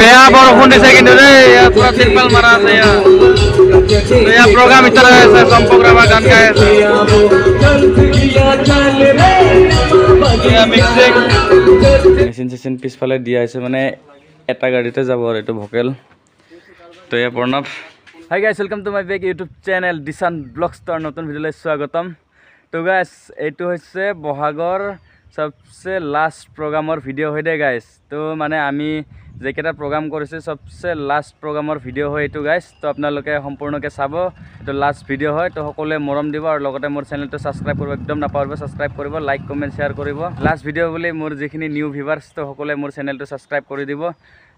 বেয়া বৰষুণ দিছে কিন্তু পুৰা তিৰপাল মাৰা আছে প্ৰগ্ৰাম ইচ্ছা আছে চব প্ৰগ্ৰামৰ গান গাই আছে মেচিন চেচিন পিছফালে দিয়া আছে মানে এটা গাড়ীতে যাব আৰু এইটো ভকেল তো এয়া Pranav hi guys welcome to my back YouTube channel Dishan vlogs তাৰ নতুন ভিডিঅ'লৈ স্বাগতম তো গাইছ এইটো হৈছে বহাগৰ সবচে লাষ্ট প্ৰগ্ৰামৰ ভিডিঅ' হয় দে গাইছ তো মানে আমি যেকেইটা প্ৰগ্ৰাম কৰিছে সবচে লাষ্ট প্ৰগ্ৰামৰ ভিডিঅ' হয় এইটো গাইছ তো আপোনালোকে সম্পূৰ্ণকৈ চাব তো লাষ্ট ভিডিঅ' হয় তো সকলোৱে মৰম দিব আৰু লগতে মোৰ চেনেলটো ছাবস্ক্ৰাইব কৰিব একদম নাপাহৰিব ছাবস্ক্ৰাইব কৰিব লাইক কমেণ্ট শ্বেয়াৰ কৰিব লাষ্ট ভিডিঅ' বুলি মোৰ যিখিনি নিউ ভিউৱাৰ্ছ তো সকলোৱে মোৰ চেনেলটো ছাবস্ক্ৰাইব কৰি দিব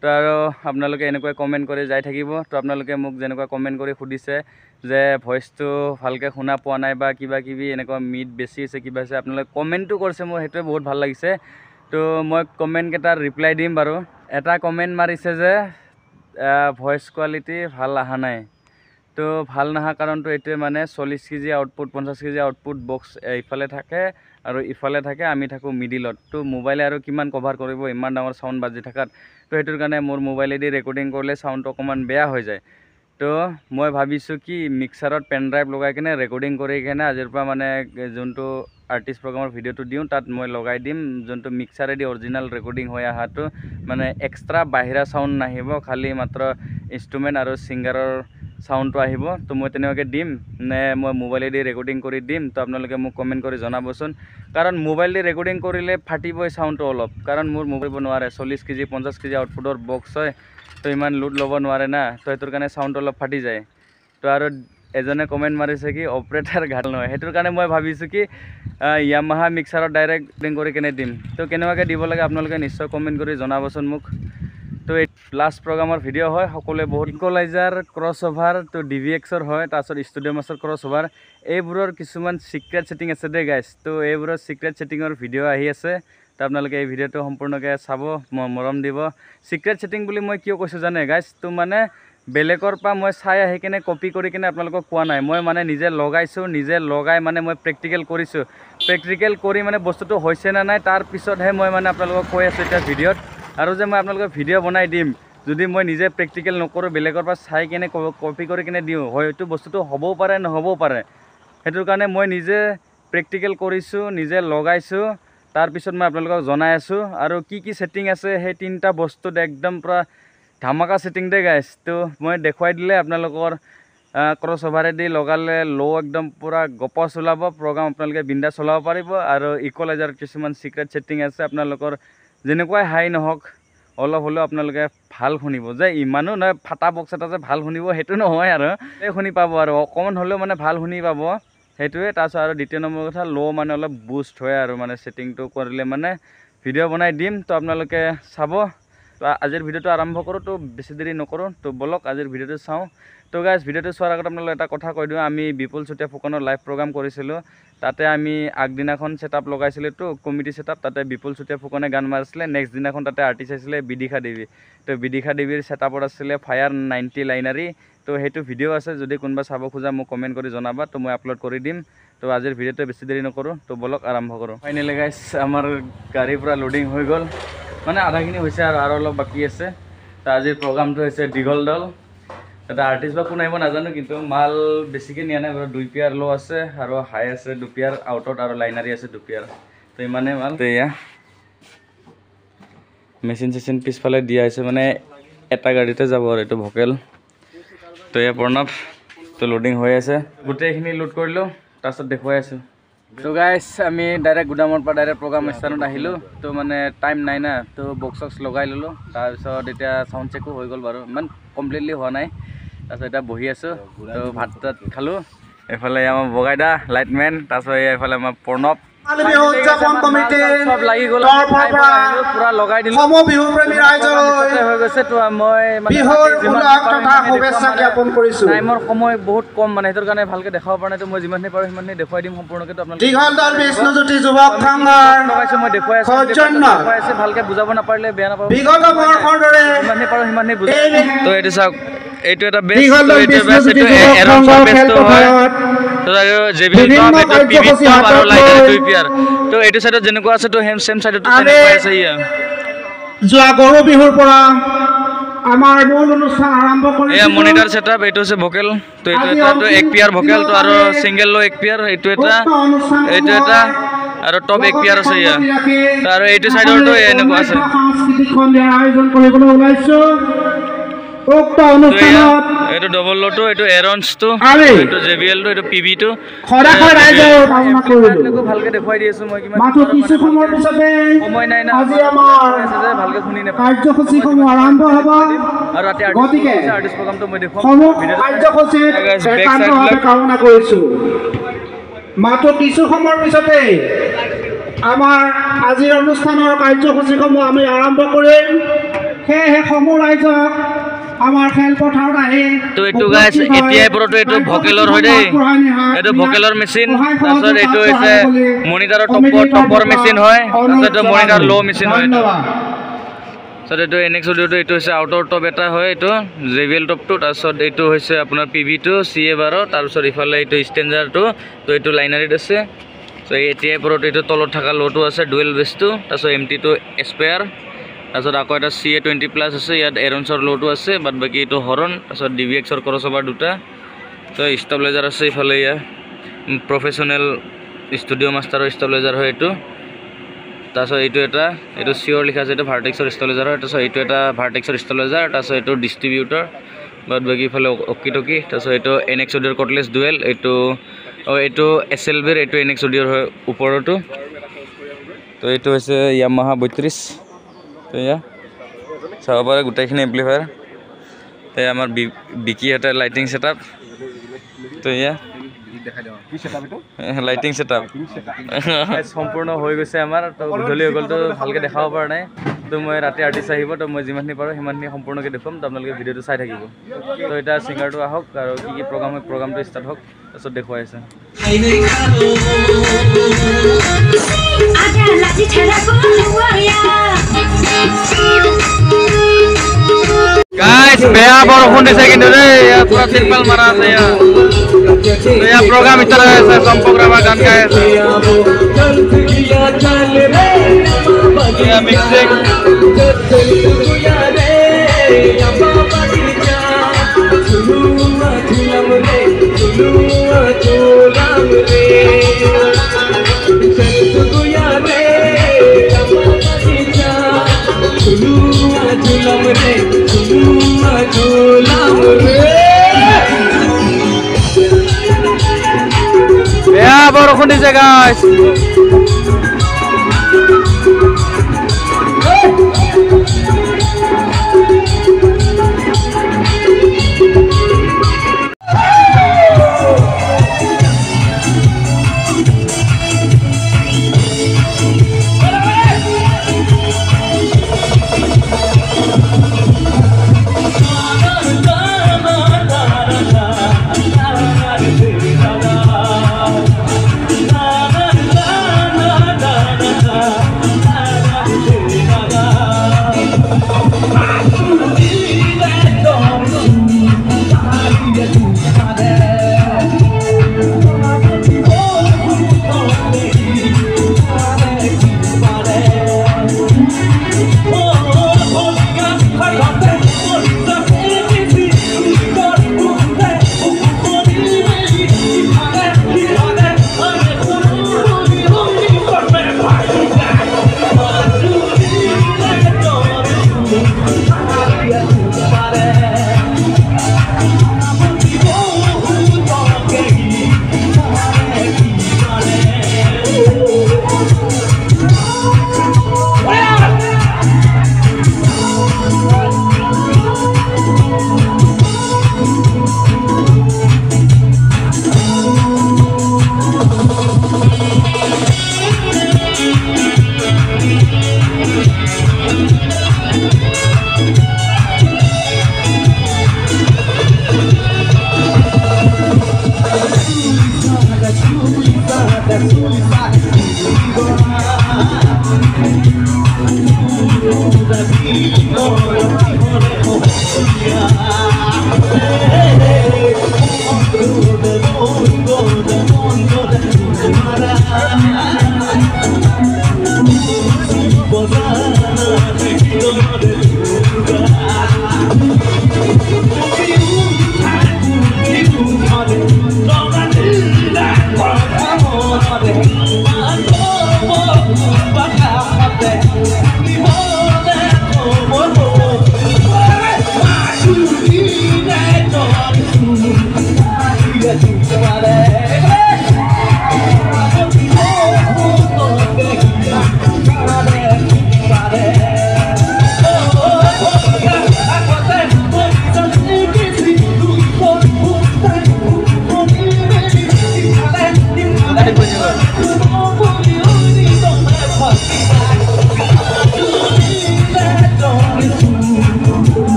তো আৰু আপোনালোকে এনেকৈ কমেণ্ট কৰি যাই থাকিব তো আপোনালোকে মোক যেনেকুৱা কমেণ্ট কৰি সুধিছে যে ভইচটো ভালকৈ শুনা পোৱা নাই বা কিবা কিবি এনেকুৱা মিট বেছি হৈছে কিবা হৈছে আপোনালোকে কমেণ্টটো কৰিছে মোৰ সেইটোৱে বহুত ভাল লাগিছে তো মই কমেণ্টকেইটাৰ ৰিপ্লাই দিম বাৰু এটা কমেণ্ট মাৰিছে যে ভইচ কোৱালিটি ভাল অহা নাই তো ভাল নহা কাৰণটো এইটোৱে মানে 40 KG output 50 KG output box ইফালে থাকে আৰু ইফালে থাকে আমি থাকোঁ মিডিলত তো মোবাইলে আৰু কিমান কভাৰ কৰিব ইমান ডাঙৰ চাউণ্ড বাজি থাকাত তো সেইটোৰ কাৰণে মোৰ মোবাইলেদি ৰেকৰ্ডিং কৰিলে চাউণ্ডটো অকণমান বেয়া হৈ যায় তো মই ভাবিছোঁ কি মিক্সাৰত পেন ড্ৰাইভ লগাই কিনে ৰেকৰ্ডিং কৰি কিনে আজিৰ পৰা মানে যোনটো আৰ্টিষ্ট প্ৰগ্ৰামৰ ভিডিঅ'টো দিওঁ তাত মই লগাই দিম যোনটো মিক্সাৰেদি অৰিজিনেল ৰেকৰ্ডিং হৈ অহাটো মানে এক্সট্ৰা বাহিৰা চাউণ্ড নাহিব খালি মাত্ৰ ইনষ্ট্ৰুমেণ্ট আৰু ছিংগাৰৰ চাউণ্ডটো আহিব তো মই তেনেকুৱাকৈ দিম নে মই মোবাইলেদি ৰেকৰ্ডিং কৰি দিম তো আপোনালোকে মোক কমেণ্ট কৰি জনাবচোন কাৰণ মোবাইলেদি ৰেকৰ্ডিং কৰিলে ফাটিবই চাউণ্ডটো অলপ কাৰণ মোৰ মোবাইল নোৱাৰে 40 কেজি 50 কেজি আউটপুটৰ বক্স হয় তো ইমান লোড ল'ব নোৱাৰে না তো সেইটোৰ কাৰণে চাউণ্ডটো অলপ ফাটি যায় তো আৰু এজনে কমেণ্ট মাৰিছে কি অপাৰেটাৰ ভাল নহয় সেইটোৰ কাৰণে মই ভাবিছোঁ কি ইয়ামাহা মিক্সাৰত ডাইৰেক্ট ৰেকৰ্ডিং কৰি কেনে দিম তো কেনেকুৱাকৈ দিব লাগে আপোনালোকে নিশ্চয় কমেণ্ট কৰি জনাবচোন মোক তো এই লাষ্ট প্ৰগ্ৰামৰ ভিডিঅ' হয় সকলোৱে বহুত ইকুৱেলাইজাৰ ক্ৰছ অভাৰ তো DVX-ৰ হয় তাৰপিছত ষ্টুডিঅ' মাছৰ ক্ৰছ অভাৰ এইবোৰৰ কিছুমান ছিক্ৰেট ছেটিং আছে দেই গাইছ তো এইবোৰৰ ছিক্ৰেট ছেটিঙৰ ভিডিঅ' আহি আছে তো আপোনালোকে এই ভিডিঅ'টো সম্পূৰ্ণকৈ চাব মৰম দিব ছিক্ৰেট ছেটিং বুলি মই কিয় কৈছোঁ জানে গাইছ তো মানে বেলেগৰ পৰা মই চাই আহি কিনে কপি কৰি কিনে আপোনালোকক কোৱা নাই মই মানে নিজে লগাইছোঁ নিজে লগাই মানে মই প্ৰেক্টিকেল কৰিছোঁ প্ৰেক্টিকেল কৰি মানে বস্তুটো হৈছে নে নাই তাৰ পিছতহে মই মানে আপোনালোকক কৈ আছোঁ এতিয়া ভিডিঅ'ত আৰু যে মই আপোনালোকক ভিডিঅ' বনাই দিম যদি মই নিজে প্ৰেক্টিকেল নকৰোঁ বেলেগৰ পৰা চাই কিনে কপি কৰি কিনে দিওঁ হয়তো বস্তুটো হ'বও পাৰে নহ'বও পাৰে সেইটোৰ কাৰণে মই নিজে প্ৰেক্টিকেল কৰিছোঁ নিজে লগাইছোঁ তাৰপিছত মই আপোনালোকক জনাই আছোঁ আৰু কি কি ছেটিং আছে সেই তিনিটা বস্তুত একদম পূৰা ধামাকা ছেটিং দে গাইছ তো মই দেখুৱাই দিলে আপোনালোকৰ ক্ৰছ অভাৰেদি লগালে ল' একদম পূৰা গপচ ওলাব প্ৰগ্ৰাম আপোনালোকে বিন্দাছ চলাব পাৰিব আৰু ইকুৱেলাইজাৰ কিছুমান ছিক্ৰেট ছেটিং আছে আপোনালোকৰ যেনেকুৱাই হাই নহওক অলপ হ'লেও আপোনালোকে ভাল শুনিব যে ইমানো নহয় ফাটা বক্স এটা যে ভাল শুনিব সেইটো নহয় আৰু এই শুনি পাব আৰু অকণমান হ'লেও মানে ভাল শুনি পাব সেইটোৱে তাৰপিছত আৰু দ্বিতীয় নম্বৰ কথা ল' মানে অলপ বুষ্ট হয় আৰু মানে ছেটিংটো কৰিলে মানে ভিডিঅ' বনাই দিম তো আপোনালোকে চাব তো আজিৰ ভিডিঅ'টো আৰম্ভ কৰোঁ তো বেছি দেৰি নকৰোঁ তো বলক আজিৰ ভিডিঅ'টো চাওঁ তো গাইজ ভিডিঅ'টো চোৱাৰ আগত আপোনালোকে এটা কথা কৈ দিওঁ আমি বিপুল চুতীয়া ফুকনৰ লাইভ প্ৰগ্ৰাম কৰিছিলোঁ তাতে আমি আগদিনাখন ছেটআপ লগাইছিলোঁ তো কমিটি ছেটআপ তাতে বিপুল চুতীয়া ফুকনে গান মাৰিছিলে নেক্সট দিনাখন তাতে আৰ্টিষ্ট আছিলে বিদিশা দেৱী তো বিদিশা দেৱীৰ ছেটআপত আছিলে ফায়াৰ 90 লাইনাৰী তো সেইটো ভিডিঅ' আছে যদি কোনোবা চাব খোজা মোক কমেণ্ট কৰি জনাবা তো মই আপলোড কৰি দিম তো আজিৰ ভিডিঅ'টো বেছি দেৰি নকৰোঁ তো বলক আৰম্ভ কৰোঁ ফাইনেলি গাইজ আমাৰ গাড়ীৰ পৰা লোডিং হৈ গ'ল মানে আধাখিনি হৈছে আৰু অলপ বাকী আছে তো আজিৰ প্ৰগ্ৰামটো হৈছে দীঘল দল তাতে আৰ্টিষ্ট বা কোন আহিব নাজানো কিন্তু মাল বেছিকৈ নিয়া নাই বাৰু 2 পেয়াৰ ল' আছে আৰু হাই আছে 2 পেয়াৰ আউটত আৰু লাইনাৰী আছে 2 পেয়াৰ তো ইমানেই মাল তো এয়া মেচিন চেচিন পিছফালে দিয়া আছে মানে এটা গাড়ীতে যাব আৰু এইটো ভকেল তো এয়া প্ৰণৱ তো লোডিং হৈ আছে গোটেইখিনি লোড কৰিলোঁ তাৰপিছত দেখুৱাই আছোঁ তো গাইছ আমি ডাইৰেক্ট গুদামৰ পৰা ডাইৰেক্ট প্ৰগ্ৰাম স্থানত আহিলোঁ তো মানে টাইম নাই না তো বক্স চক্স লগাই ল'লোঁ তাৰপিছত এতিয়া চাউণ্ড চেকো হৈ গ'ল বাৰু ইমান কমপ্লিটলি হোৱা নাই তাৰপিছত এতিয়া বহি আছোঁ তো ভাত তাত খালোঁ এইফালে আমাৰ বগাইদা লাইটমেন তাৰপিছত এইফালে আমাৰ প্ৰণৱ চব লাগি গ'ল পুৰা লগাই দিলোঁ হৈ গৈছে তো মই টাইমৰ সময় বহুত কম মানে সেইটোৰ কাৰণে ভালকৈ দেখাব পৰা নাই তো মই যিমানখিনি পাৰোঁ সিমানখিনি দেখুৱাই দিম সম্পূৰ্ণকৈ তো আপোনালোকে লগাইছোঁ মই দেখুৱাই আছোঁ ভালকৈ বুজাব নাপাৰিলে বেয়া নাপাব যিমানখিনি পাৰোঁ সিমানখিনি বুজাই তো এইটো চাওক এইটো এটা বেষ্ট এইটো বেষ্ট এইটো এৰনছৰ বেষ্টটো হয় তো আৰু জেবিএল টপ এইটো পিভি টপ আৰু লাইটাৰ 2 পিয়াৰ তো এইটো সাইডত যেনেকুৱা আছে তো সেম সাইডত তেনেকুৱা আছে ইয়া যোৱা গৰু বিহুৰ পৰা আমাৰ মূল অনুষ্ঠান আৰম্ভ কৰিছো এয়া মনিটৰ সেটআপ এইটো আছে ভোকেল তো এইটো এটা তো 1 পিয়াৰ ভোকেল তো আৰু সিঙ্গেল লো 1 পিয়াৰ এইটো এটা আৰু টপ 1 পিয়াৰ আছে ইয়া আৰু এইটো সাইডৰটো এনেকুৱা আছে সাংস্কৃতিক সন্ধিয়াৰ আয়োজন কৰিবলৈ ওলাইছো উক্ত অনুষ্ঠানত এইটো ডবল লোটো এইটো এৰনছ তো এইটো জেবিএল তো এইটো পিভি তো খৰাখৰ ৰাইজৰ কামনা কৰিলো ভালকৈ দেখুৱাই দি আছো মই কিমান মাত্ৰ কিছু সময়ৰ পিছতে সময় নাই না আজি আমাৰ ভালকৈ শুনি নাপায় কাৰ্যসূচীসমূহ আৰম্ভ হ'ব আৰু ৰাতি গতিকে আৰ্টিষ্ট প্ৰগ্ৰামটো মই দেখুৱাম কাৰ্যসূচীত একান্তভাৱে কামনা কৰিছো মাত্ৰ কিছু সময়ৰ পিছতে আমাৰ আজিৰ অনুষ্ঠানৰ কাৰ্যসূচীসমূহ আমি আৰম্ভ কৰিম সেয়েহে সমূহ ৰাইজক আমাৰ খেলপথাৰত আহি তো এইটো গাইছ এতিয়াই পৰটো এইটো ভকেলৰ হয় দেই এইটো ভকেলৰ মেচিন তাৰপিছত এইটো হৈছে মনিটৰৰ টপৰ মেচিন হয় তাৰপিছত এইটো মনিটৰ লো মেচিন হয় তাৰপিছত এইটো এনএক্স অডিঅ'টো এইটো হৈছে আউটৰ টপ এটা হয় এইটো জেবিএল টপটো তাৰপিছত এইটো হৈছে আপোনাৰ পিভিটো CA12 তাৰপিছত ইফালে এইটো ষ্টেঞ্জাৰটো তো এইটো লাইনাৰীত আছে তো এতিয়াই পৰটো এইটো তলত থকা লোটো আছে ডুৱেল বেছটো তাৰপিছত MT2 এস্পায়াৰ তাৰপিছত আকৌ এটা CA20+ আছে ইয়াত এৰনছৰ লোটো আছে বাদ বাকী এইটো হৰণ তাৰপিছত DVXৰ ক্ৰছঅভাৰ দুটা তো ষ্টেবিলাইজাৰ আছে ইফালে ইয়া প্ৰফেশ্যনেল ষ্টুডিঅ' মাষ্টাৰৰ ষ্টেবিলাইজাৰ হয় এইটো তাৰপিছত এইটো চিঅ'ৰ লিখা আছে এইটো ভাৰ্টেক্সৰ ষ্টেবিলাইজাৰ হয় তাৰপিছত এইটো এটা ভাৰ্টেক্সৰ ষ্টেবিলাইজাৰ তাৰপিছত এইটো ডিষ্ট্ৰিবিউটৰ বাদ বাকী ইফালে অকি টকি তাৰপিছত এইটো NX অডিঅ'ৰ কটলেছ ডুৱেল এইটো SLBৰ এইটো NX অডিঅ'ৰ হয় ওপৰতো তো এইটো হৈছে Yamaha 32 তো ইয়া চাব পাৰে গোটেইখিনি এম্প্লিফায়াৰ তো আমাৰ বিকি এটা লাইটিং সেটআপ তো ইয়া লাইটিং সেটআপ সম্পূৰ্ণ হৈ গৈছে আমাৰ তো গধূলি হৈ গ'ল তো ভালকৈ দেখাব পৰা নাই তো মই ৰাতি আৰ্টিষ্ট আহিব তো মই যিমানখিনি পাৰোঁ সিমানখিনি সম্পূৰ্ণকৈ দেখুৱাম তো আপোনালোকে ভিডিঅ'টো চাই থাকিব তো এতিয়া ছিংগাৰটো আহক আৰু কি প্ৰগ্ৰাম হয় প্ৰগ্ৰামটো ষ্টাৰ্ট হওক তাৰপিছত দেখুৱাই আছে গাইস বেয়া বৰষুণ দিছে কিন্তু দেই পুৰা তিৰপাল মাৰা আছে ইয়া প্ৰগ্ৰাম ইচ্ছা হৈ আছে সম্প্ৰগ্ৰামা গান গাই আছে ইয়া মিক্সিং বেয়া বৰষুণ দিছে গাইস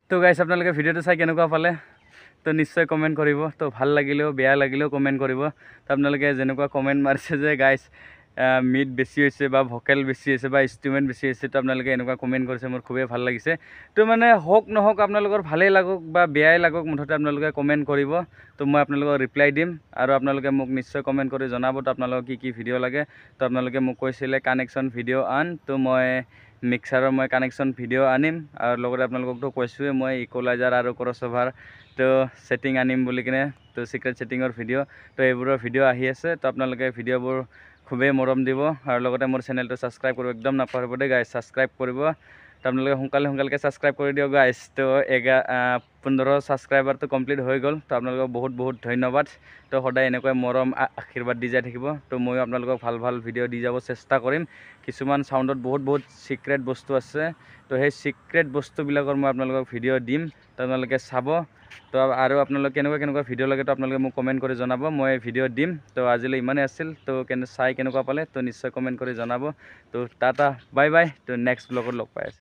তো গাইছ আপোনালোকে ভিডিঅ'টো চাই কেনেকুৱা পালে তো নিশ্চয় কমেণ্ট কৰিব তো ভাল লাগিলেও বেয়া লাগিলেও কমেণ্ট কৰিব তো আপোনালোকে যেনেকুৱা কমেণ্ট মাৰিছে যে গাইছ মিট বেছি হৈছে বা ভকেল বেছি হৈছে বা ইনষ্ট্ৰুমেণ্ট বেছি হৈছে তো আপোনালোকে এনেকুৱা কমেণ্ট কৰিছে মোৰ খুবেই ভাল লাগিছে তো মানে হওক নহওক আপোনালোকৰ ভালেই লাগক বা বেয়াই লাগক মুঠতে আপোনালোকে কমেণ্ট কৰিব তো মই আপোনালোকক ৰিপ্লাই দিম আৰু আপোনালোকে মোক নিশ্চয় কমেণ্ট কৰি জনাব তো আপোনালোকক কি ভিডিঅ' লাগে তো আপোনালোকে মোক কৈছিলে কানেকশ্যন ভিডিঅ' আন তো মই মিক্সাৰৰ মই কানেকশ্যন ভিডিঅ' আনিম আৰু লগতে আপোনালোককতো কৈছোঁৱে মই ইকুৱেলাইজাৰ আৰু ক্ৰছঅভাৰ তো ছেটিং আনিম বুলি কিনে তো চিক্ৰেট ছেটিঙৰ ভিডিঅ' তো এইবোৰৰ ভিডিঅ' আহি আছে তো আপোনালোকে ভিডিঅ'বোৰ খুবেই মৰম দিব আৰু লগতে মোৰ চেনেলটো ছাবস্ক্ৰাইব কৰিব একদম নাপাহৰিব দেই গাইছ ছাবস্ক্ৰাইব কৰিব তো আপোনালোকে সোনকালে ছাবস্ক্ৰাইব কৰি দিয়ক গাইছ তো 15 ছাবস্ক্ৰাইবাৰটো কমপ্লিট হৈ গ'ল তো আপোনালোকক বহুত ধন্যবাদ তো সদায় এনেকৈ মৰম আশীৰ্বাদ দি যাই থাকিব তো ময়ো আপোনালোকক ভাল ভিডিঅ' দি যাব চেষ্টা কৰিম কিছুমান চাউণ্ডত বহুত চিক্ৰেট বস্তু আছে তো সেই চিক্ৰেট বস্তুবিলাকৰ মই আপোনালোকক ভিডিঅ' দিম তো আপোনালোকে চাব তো আৰু আপোনালোকে কেনেকুৱা ভিডিঅ' লাগে তো আপোনালোকে মোক কমেণ্ট কৰি জনাব মই ভিডিঅ' দিম তো আজিলৈ ইমানেই আছিল তো চাই কেনেকুৱা পালে তো নিশ্চয় কমেণ্ট কৰি জনাব তো টাটা বাই বাই তো নেক্সট ব্লগত লগ পাই আছোঁ